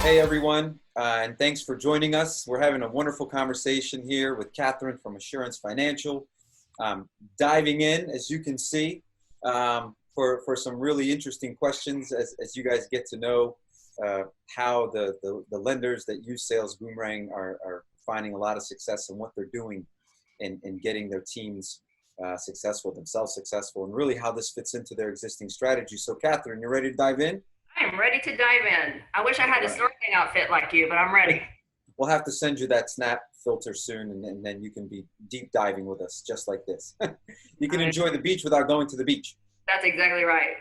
Hey everyone, and thanks for joining us. We're having a wonderful conversation here with Katherine from Assurance Financial. Diving in, as you can see, for some really interesting questions as you guys get to know how the lenders that use Sales Boomerang are finding a lot of success and what they're doing in getting their teams successful, themselves successful, and really how this fits into their existing strategy. So Katherine, you ready to dive in? I am ready to dive in. I wish I had a snorkeling outfit like you, but I'm ready. We'll have to send you that snap filter soon, and then you can be deep diving with us just like this. You can enjoy the beach without going to the beach. That's exactly right.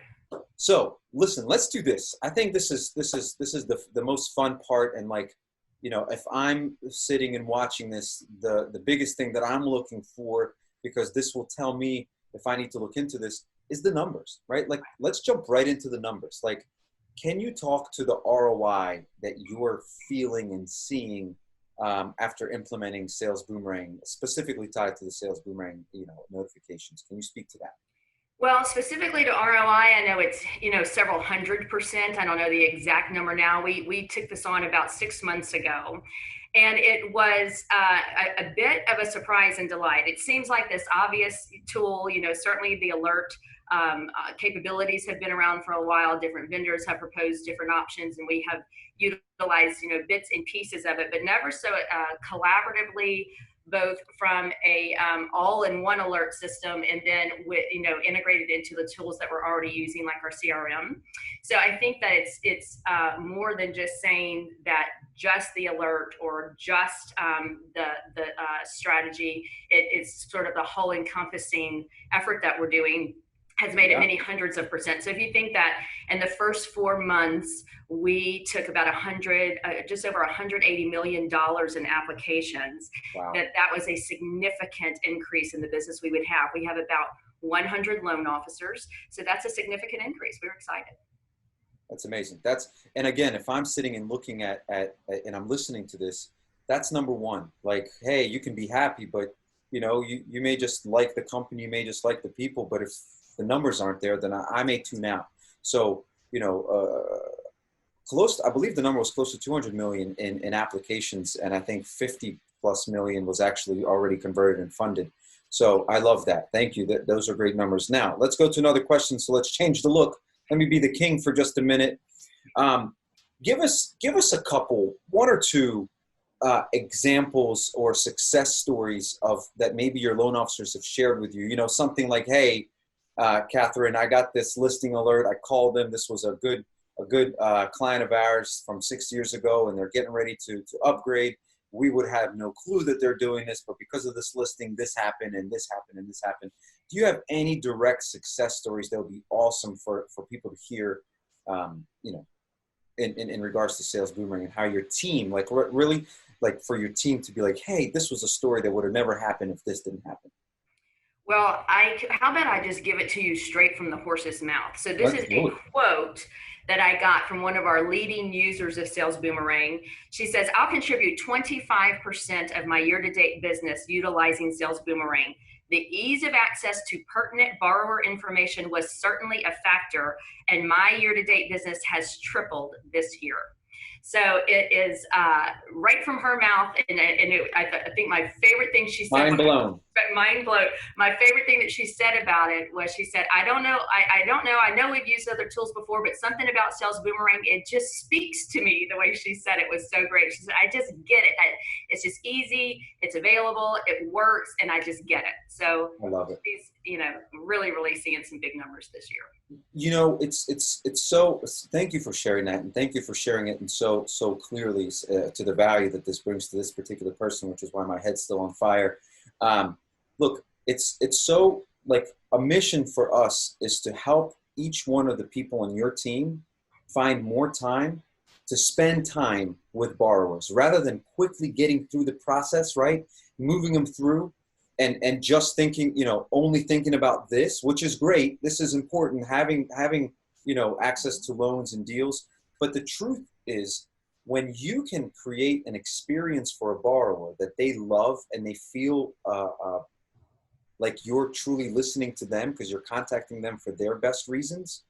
So listen, let's do this. I think this is the most fun part. And like, you know, if I'm sitting and watching this, the biggest thing that I'm looking for, because this will tell me if I need to look into this, is the numbers, right? Like, let's jump right into the numbers. Like, can you talk to the ROI that you are feeling and seeing after implementing Sales Boomerang, specifically tied to the Sales Boomerang, notifications? Can you speak to that? Well, specifically to ROI, I know it's, several 100%. I don't know the exact number now. We took this on about 6 months ago, and it was a bit of a surprise and delight. It seems like this obvious tool, certainly the alert capabilities have been around for a while. Different vendors have proposed different options, and we have utilized, bits and pieces of it, but never so collaboratively, both from a all-in-one alert system and then with, integrated into the tools that we're already using, like our CRM. So I think that it's more than just saying that just the alert or just the strategy. It's sort of the whole encompassing effort that we're doing has made it many hundreds of percent. So if you think that in the first 4 months, we took about just over $180 million in applications, Wow. that was a significant increase in the business we would have. We have about 100 loan officers. So that's a significant increase. We were excited. That's amazing. And again, if I'm sitting and looking at and I'm listening to this, that's number one. Like, hey, you can be happy, but you may just like the company, you may just like the people, but if the numbers aren't there, then I may tune out. So, I believe the number was close to 200 million in applications, and I think 50 plus million was actually already converted and funded. So I love that. Thank you. Those are great numbers. Now let's go to another question. So let's change the look. Let me be the king for just a minute. Give us a couple, one or two examples or success stories of that maybe your loan officers have shared with you. Something like, hey, Katherine, I got this listing alert. I called them. This was a good client of ours from 6 years ago, and they're getting ready to upgrade. We would have no clue that they're doing this, but because of this listing, this happened and this happened and this happened. Do you have any direct success stories that would be awesome for people to hear, in regards to Sales Boomerang and how your team, like really, like for your team to be like, hey, this was a story that would have never happened if this didn't happen? Well, how about I just give it to you straight from the horse's mouth? So this Let's is do a it. quote that I got from one of our leading users of Sales Boomerang. She says, I'll contribute 25% of my year-to-date business utilizing Sales Boomerang. The ease of access to pertinent borrower information was certainly a factor, and my year-to-date business has tripled this year. So it is right from her mouth, and I think my favorite thing she said. Mind blown. Mind blown. My favorite thing that she said about it was, she said, I don't know. I know we've used other tools before, but something about Sales Boomerang, it just speaks to me. The way she said it was so great. She said, I just get it. It's just easy. It's available. It works. And I just get it. So I love it. She's, really, really seeing some big numbers this year. It's so, thank you for sharing that, and thank you for sharing it and so clearly to the value that this brings to this particular person, which is why my head's still on fire. Look, it's so, like, a mission for us is to help each one of the people on your team find more time to spend time with borrowers rather than quickly getting through the process, right? Moving them through and just thinking, only thinking about this, which is great. This is important, having access to loans and deals. But the truth is, when you can create an experience for a borrower that they love and they feel like you're truly listening to them because you're contacting them for their best reasons,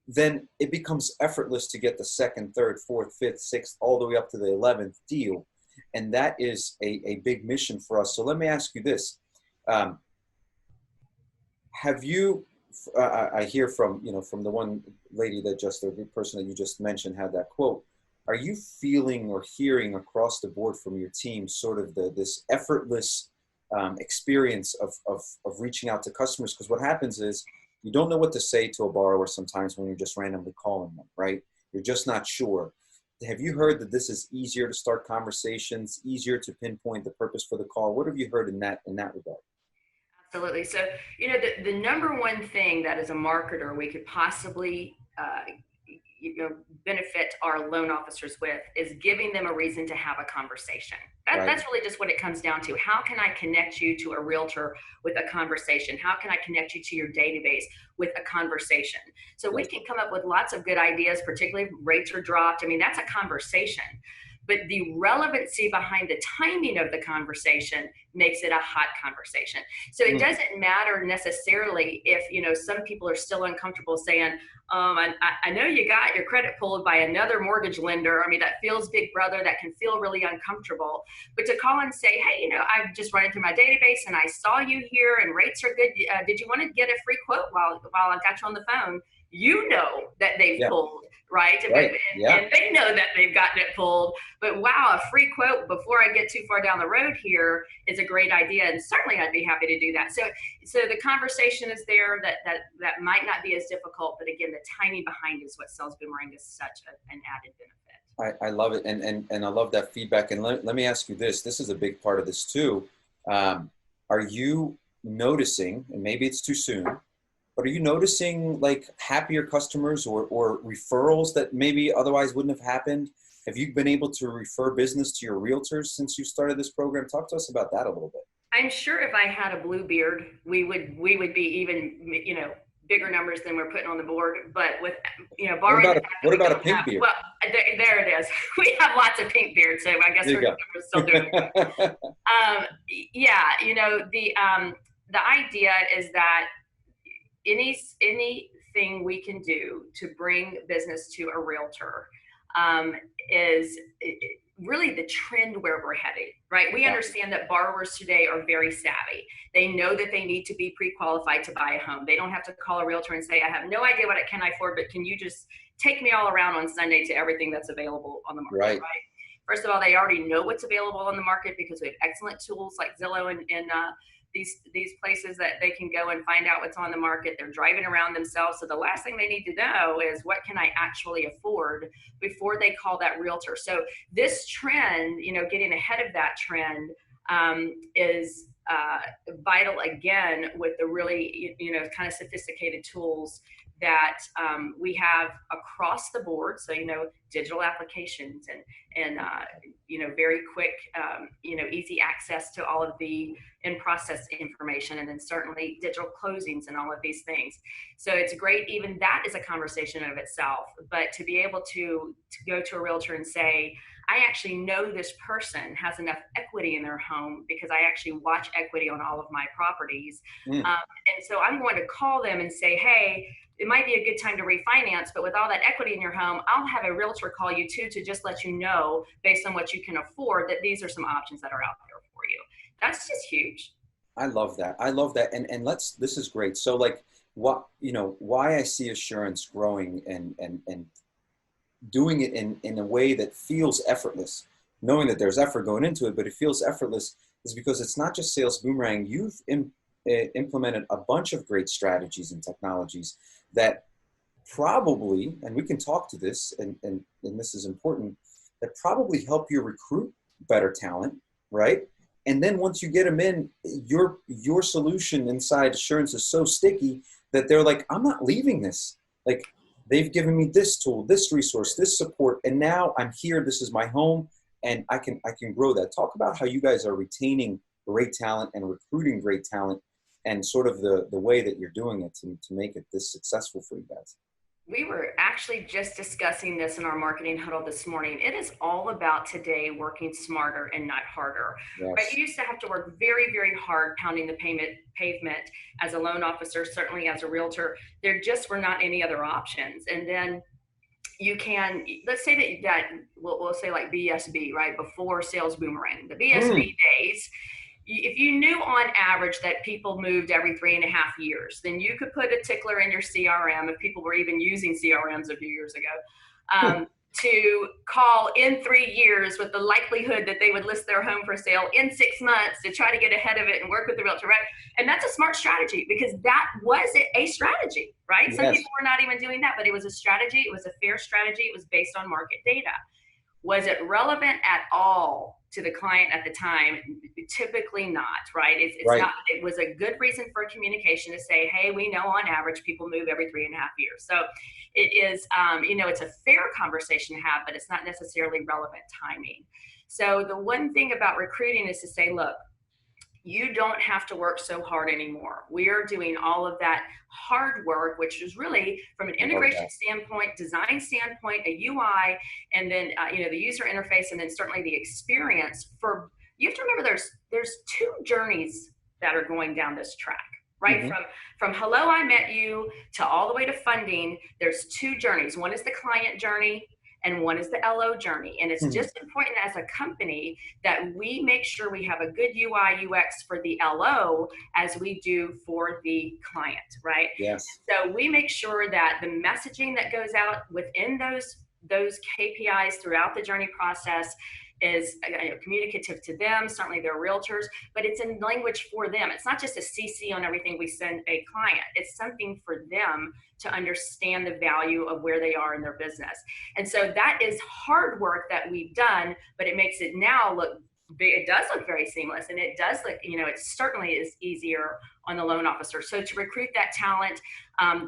then it becomes effortless to get the second, third, fourth, fifth, sixth, all the way up to the 11th deal. And that is a big mission for us. So let me ask you this. Have you, I hear from, from the one lady that the person that you just mentioned had that quote. Are you feeling or hearing across the board from your team sort of this effortless experience of reaching out to customers? Because what happens is you don't know what to say to a borrower sometimes when you're just randomly calling them, right? You're just not sure. Have you heard that this is easier to start conversations, easier to pinpoint the purpose for the call? What have you heard in that regard? Absolutely. So, the number one thing that as a marketer we could possibly benefit our loan officers with is giving them a reason to have a conversation. Right. That's really just what it comes down to. How can I connect you to a realtor with a conversation? How can I connect you to your database with a conversation? So we can come up with lots of good ideas, particularly if rates are dropped. I mean, that's a conversation. But the relevancy behind the timing of the conversation makes it a hot conversation. So it doesn't matter necessarily if, some people are still uncomfortable saying, I know you got your credit pulled by another mortgage lender. I mean, that feels big brother, that can feel really uncomfortable. But to call and say, hey, I've just run it through my database and I saw you here and rates are good. Did you want to get a free quote while I got you on the phone? You know that they've pulled, right? And they know that they've gotten it pulled. But wow, a free quote before I get too far down the road here is a great idea. And certainly I'd be happy to do that. So the conversation is there that might not be as difficult. But again, the timing behind is what sells Boomerang is such an added benefit. I love it. And I love that feedback. And let me ask you this. This is a big part of this too. Are you noticing, and maybe it's too soon, but are you noticing like happier customers or referrals that maybe otherwise wouldn't have happened? Have you been able to refer business to your realtors since you started this program? Talk to us about that a little bit. I'm sure if I had a blue beard, we would be even, bigger numbers than we're putting on the board. But with, borrowing. What about a pink beard? Well, there it is. We have lots of pink beards, so I guess we're still doing it. The idea is that anything we can do to bring business to a realtor is really the trend where we're heading, right? We understand that borrowers today are very savvy. They know that they need to be pre-qualified to buy a home. They don't have to call a realtor and say, I have no idea what I can afford, but can you just take me all around on Sunday to everything that's available on the market, right? First of all, they already know what's available on the market because we have excellent tools like Zillow and these places that they can go and find out what's on the market. They're driving around themselves. So the last thing they need to know is what can I actually afford before they call that realtor. So this trend, getting ahead of that trend is vital again with the really, kind of sophisticated tools that we have across the board. So, digital applications and very quick, easy access to all of the in-process information, and then certainly digital closings and all of these things. So it's great. Even that is a conversation of itself, but to be able to go to a realtor and say, I actually know this person has enough equity in their home because I actually watch equity on all of my properties. And so I'm going to call them and say, hey, it might be a good time to refinance, but with all that equity in your home, I'll have a realtor call you too to just let you know, based on what you can afford, that these are some options that are out there for you. That's just huge. I love that. And this is great. So like why I see Assurance growing and doing it in a way that feels effortless, knowing that there's effort going into it, but it feels effortless, is because it's not just Sales Boomerang. You've implemented a bunch of great strategies and technologies that probably, and we can talk to this, and this is important, that probably help you recruit better talent, right? And then once you get them in, your solution inside Assurance is so sticky that they're like, I'm not leaving this. Like, they've given me this tool, this resource, this support, and now I'm here. This is my home, and I can grow that. Talk about how you guys are retaining great talent and recruiting great talent, and sort of the way that you're doing it to make it this successful for you guys. We were actually just discussing this in our marketing huddle this morning. It is all about today working smarter and not harder. Right? Yes. You used to have to work very, very hard pounding the pavement as a loan officer, certainly as a realtor. There just were not any other options. And then you can, let's say that we'll say like BSB, right? Before sales boomerang, the BSB days, if you knew on average that people moved every 3.5 years, then you could put a tickler in your CRM, if people were even using CRMs a few years ago, to call in 3 years with the likelihood that they would list their home for sale in 6 months to try to get ahead of it and work with the realtor, right? And that's a smart strategy, because that was a strategy, right? Yes. Some people were not even doing that, but it was a strategy. It was a fair strategy. It was based on market data. Was it relevant at all to the client at the time? Typically not, right? It's Right. not. It was a good reason for communication to say, hey, we know on average people move every 3.5 years. So it is, it's a fair conversation to have, but it's not necessarily relevant timing. So the one thing about recruiting is to say, look, you don't have to work so hard anymore. We are doing all of that hard work, which is really from an integration standpoint, design standpoint, a UI, and then the user interface, and then certainly the experience. For you have to remember, there's two journeys that are going down this track, right? Mm-hmm. From hello, I met you to all the way to funding. There's two journeys. One is the client journey, and one is the LO journey. And it's just important as a company that we make sure we have a good UI UX for the LO as we do for the client, right? Yes. So we make sure that the messaging that goes out within those KPIs throughout the journey process is communicative to them, certainly their realtors, but it's in language for them. It's not just a CC on everything we send a client. It's something for them to understand the value of where they are in their business. And so that is hard work that we've done, but it makes it now look, it does look very seamless, and it does look, it certainly is easier on the loan officer. So to recruit that talent,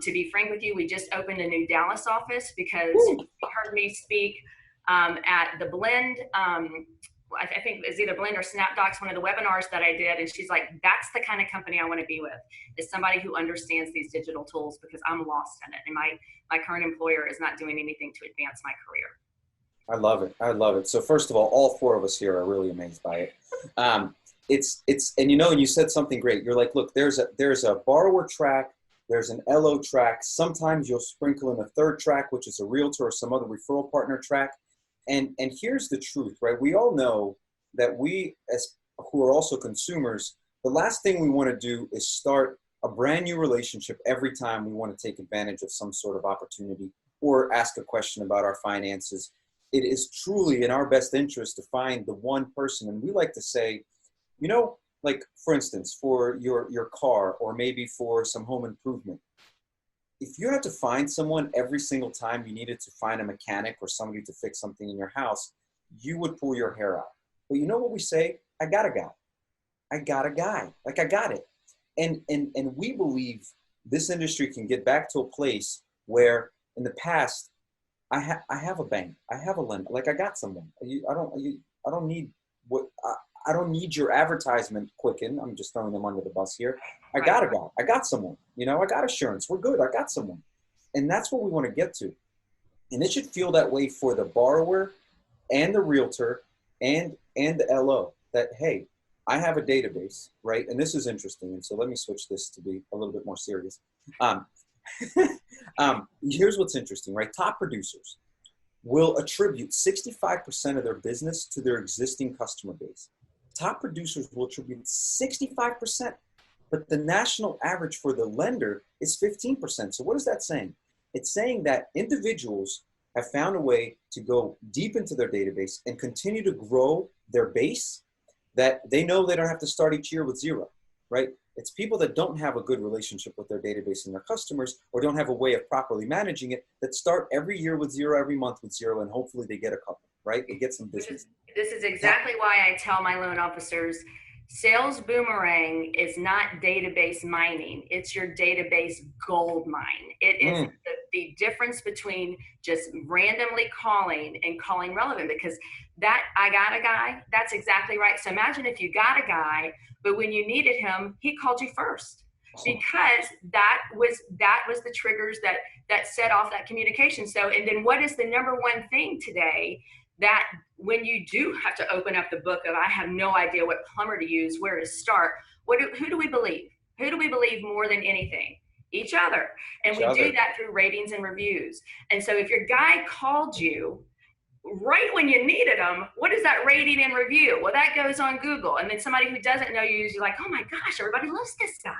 to be frank with you, we just opened a new Dallas office because you heard me speak at the Blend, I think it was either Blend or SnapDocs, one of the webinars that I did. And she's like, that's the kind of company I want to be with, is somebody who understands these digital tools, because I'm lost in it. And my current employer is not doing anything to advance my career. I love it. I love it. So first of all four of us here are really amazed by it. And you said something great. You're like, look, there's a borrower track, there's an LO track. Sometimes you'll sprinkle in a third track, which is a realtor or some other referral partner track. And here's the truth, right? We all know that we, as who are also consumers, the last thing we want to do is start a brand new relationship every time we want to take advantage of some sort of opportunity or ask a question about our finances. It is truly in our best interest to find the one person. And we like to say, like for instance, for your car, or maybe for some home improvement, if you had to find someone every single time you needed to find a mechanic or somebody to fix something in your house, you would pull your hair out. But you know what we say? I got a guy. I got a guy. Like, I got it. And we believe this industry can get back to a place where in the past, I have a bank, I have a lender, like I got someone. I don't need your advertisement, Quicken. I'm just throwing them under the bus here. I got a guy. I got someone. I got assurance. We're good. I got someone. And that's what we want to get to. And it should feel that way for the borrower and the realtor and the LO, that, hey, I have a database, right? And this is interesting. And so let me switch this to be a little bit more serious. Here's what's interesting, right? Top producers will attribute 65% of their business to their existing customer base. Top producers will attribute 65%, but the national average for the lender is 15%. So what is that saying? It's saying that individuals have found a way to go deep into their database and continue to grow their base, that they know they don't have to start each year with zero, right? It's people that don't have a good relationship with their database and their customers, or don't have a way of properly managing it, that start every year with zero, every month with zero, and hopefully they get a couple, right? They get some business. This is exactly why I tell my loan officers, sales boomerang is not database mining. It's your database gold mine. It is the difference between just randomly calling and calling relevant, because that I got a guy, that's exactly right. So imagine if you got a guy, but when you needed him, he called you first. because that was the triggers that set off that communication. So, and then what is the number one thing today that when you do have to open up the book of, I have no idea what plumber to use, where to start, who do we believe? Who do we believe more than anything? Each other. And we do that through ratings and reviews. And so if your guy called you right when you needed them, what is that rating and review? Well, that goes on Google. And then somebody who doesn't know you, you're like, oh my gosh, everybody loves this guy.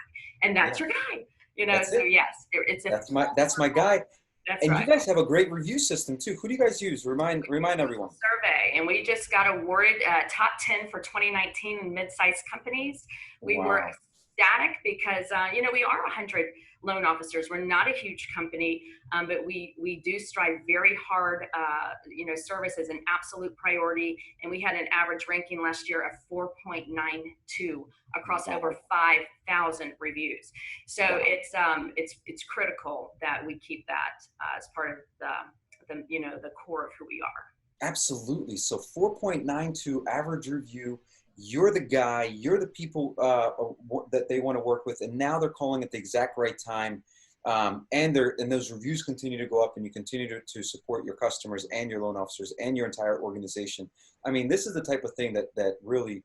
And that's your guy. You know, That's so it. yes, That's my guy. That's And right. you guys have a great review system too. Who do you guys use? Remind everyone. Survey, and we just got awarded top 10 for 2019 in mid-sized companies. We were Wow. ecstatic because you know, we are 100 loan officers. We're not a huge company, but we do strive very hard. You know, service is an absolute priority, and we had an average ranking last year of 4.92 across over 5,000 reviews. So it's critical that we keep that as part of the you know, the core of who we are. Absolutely. So 4.92 average review. You're the guy. You're the people that they want to work with, and now they're calling at the exact right time. And those reviews continue to go up, and you continue to support your customers and your loan officers and your entire organization. I mean, this is the type of thing that really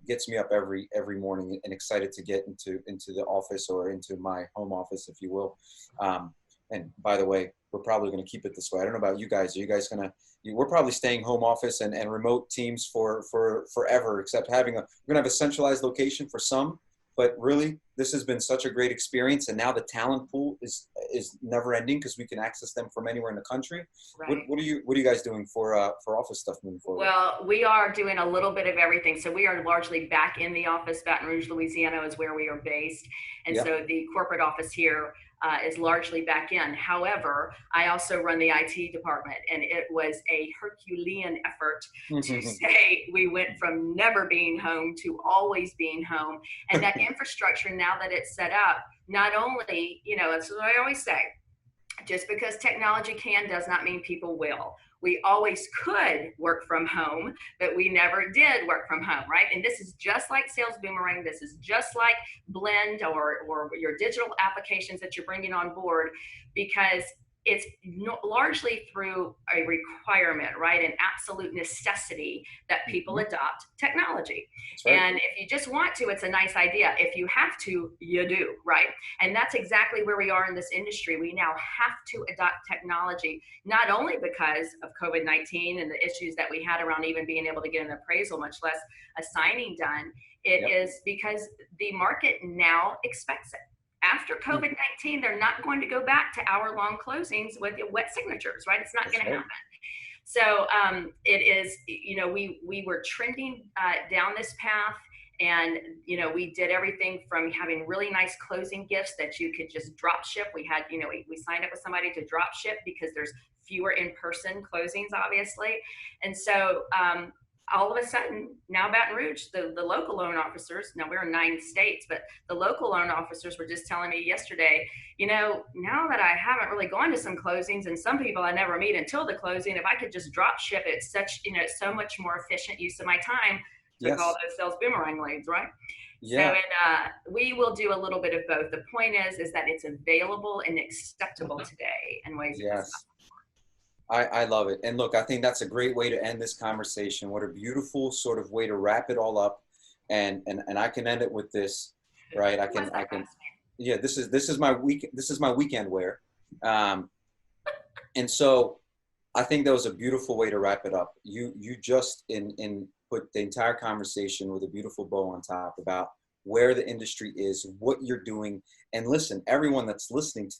gets me up every morning and excited to get into the office, or into my home office, if you will. And by the way, we're probably going to keep it this way. I don't know about you guys. Are you guys going to? We're probably staying home office and remote teams for forever, except we're going to have a centralized location for some. But really, this has been such a great experience, and now the talent pool is never ending because we can access them from anywhere in the country. Right. What are you guys doing for office stuff moving forward? Well, we are doing a little bit of everything. So we are largely back in the office. Baton Rouge, Louisiana is where we are based, and so the corporate office here is largely back in. However, I also run the IT department, and it was a Herculean effort to say we went from never being home to always being home. And that infrastructure, now that it's set up, not only, you know, that's what I always say, just because technology can does not mean people will. We always could work from home, but we never did work from home, right? And this is just like Sales Boomerang. This is just like Blend or your digital applications that you're bringing on board, because it's largely through a requirement, right? An absolute necessity that people adopt technology. Right. And if you just want to, it's a nice idea. If you have to, you do, right? And that's exactly where we are in this industry. We now have to adopt technology, not only because of COVID-19 and the issues that we had around even being able to get an appraisal, much less a signing done. It is because the market now expects it. After COVID-19, they're not going to go back to hour-long closings with wet signatures, right? It's not going to happen. So it is, you know, we were trending down this path, and, you know, we did everything from having really nice closing gifts that you could just drop ship. We had, you know, we signed up with somebody to drop ship because there's fewer in-person closings, obviously. And so all of a sudden, now Baton Rouge, the local loan officers, now we're in 9 states, but the local loan officers were just telling me yesterday, you know, now that I haven't really gone to some closings, and some people I never meet until the closing, if I could just drop ship it, such, you know, it's so much more efficient use of my time to call those Sales Boomerang leads, right? So we will do a little bit of both. The point is that it's available and acceptable today in ways that it's not. I love it. And look, I think that's a great way to end this conversation. What a beautiful sort of way to wrap it all up. And I can end it with this, right? I can, yeah, this is my weekend wear. And so I think that was a beautiful way to wrap it up. You just put the entire conversation with a beautiful bow on top about where the industry is, what you're doing. And listen, everyone that's listening to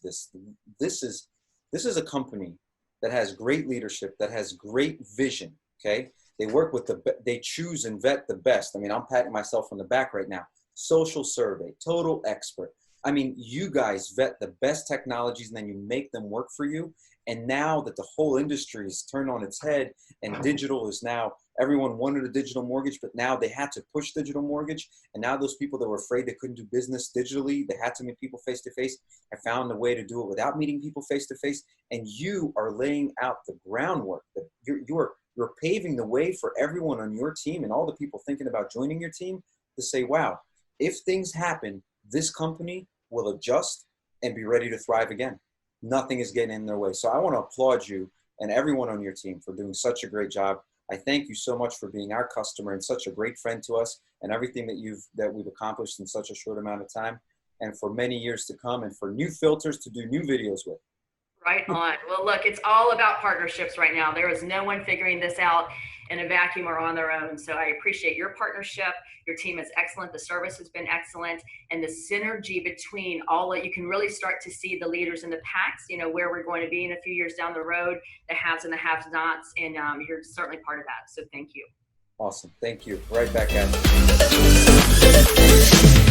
this is a company that has great leadership, that has great vision, okay? They work with they choose and vet the best. I mean, I'm patting myself on the back right now. Social survey, total expert. I mean, you guys vet the best technologies and then you make them work for you. And now that the whole industry is turned on its head and digital is now, everyone wanted a digital mortgage, but now they had to push digital mortgage. And now those people that were afraid they couldn't do business digitally, they had to meet people face to face, have found a way to do it without meeting people face to face. And you are laying out the groundwork. That you're paving the way for everyone on your team and all the people thinking about joining your team to say, wow, if things happen, this company will adjust and be ready to thrive again. Nothing is getting in their way. So I want to applaud you and everyone on your team for doing such a great job. I thank you so much for being our customer and such a great friend to us, and everything that we've accomplished in such a short amount of time, and for many years to come, and for new filters to do new videos with. Right on. Well, look, it's all about partnerships right now. There is no one figuring this out in a vacuum or on their own. So I appreciate your partnership. Your team is excellent. The service has been excellent. And the synergy between all that, you can really start to see the leaders in the packs, where we're going to be in a few years down the road, the haves and the have-nots. And you're certainly part of that. So thank you. Awesome. Thank you. Right back at you.